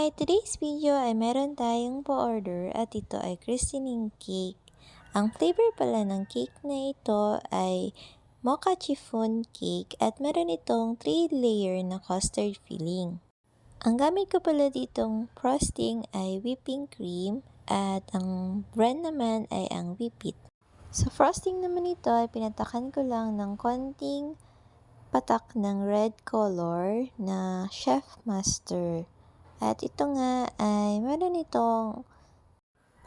Hi! Today's video ay meron tayong pa-order at ito ay christening cake. Ang flavor pala ng cake na ito ay mocha chiffon cake at meron itong 3-layer na custard filling. Ang gamit ko pala ditong frosting ay whipping cream at ang brand naman ay ang Whippit. Sa frosting naman ito ay pinatakan ko lang ng konting patak ng red color na Chef Master. At ito nga ay meron itong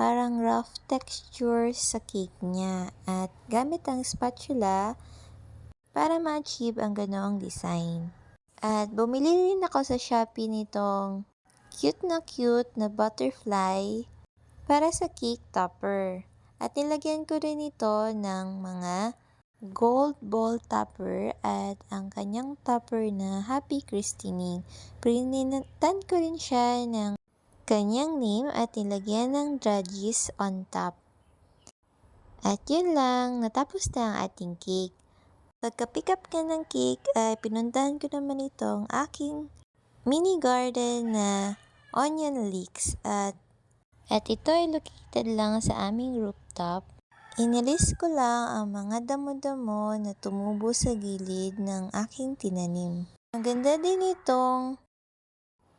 parang rough texture sa cake niya. At gamit ang spatula para ma-achieve ang ganoong design. At bumili rin ako sa Shopee nitong cute na butterfly para sa cake topper. At nilagyan ko rin ito ng mga gold ball topper at ang kanyang topper na Happy Christening. Printan ko rin siya ng kanyang name at nilagyan ng judges on top. At yun lang, natapos na ang ating cake. Pagka-pick up ka ng cake ay pinuntahan ko naman itong aking mini garden na onion leeks at ito ay located lang sa aming rooftop. Inilis ko lang ang mga damo-damo na tumubo sa gilid ng aking tinanim. Ang ganda din itong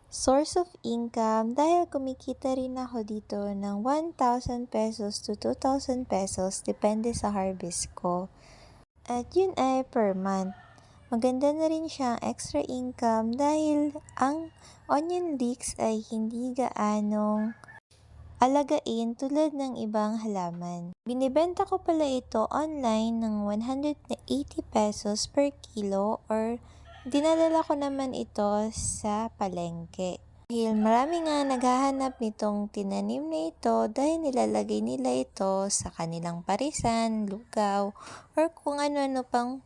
source of income dahil kumikita rin ako dito ng 1,000 pesos to 2,000 pesos depende sa harvest ko. At yun ay per month. Maganda na rin siyang extra income dahil ang onion leeks ay hindi gaanong alagain tulad ng ibang halaman. Binibenta ko pala ito online ng 180 pesos per kilo or dinadala ko naman ito sa palengke. Dahil marami nga naghahanap nitong tinanim na ito dahil nilalagay nila ito sa kanilang parisan, lugaw, or kung ano-ano pang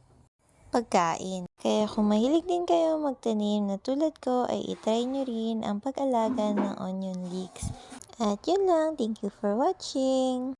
pagkain. Kaya kung mahilig din kayo magtanim na tulad ko ay itry nyo rin ang pag-alaga ng onion leeks. At yun lang, thank you for watching!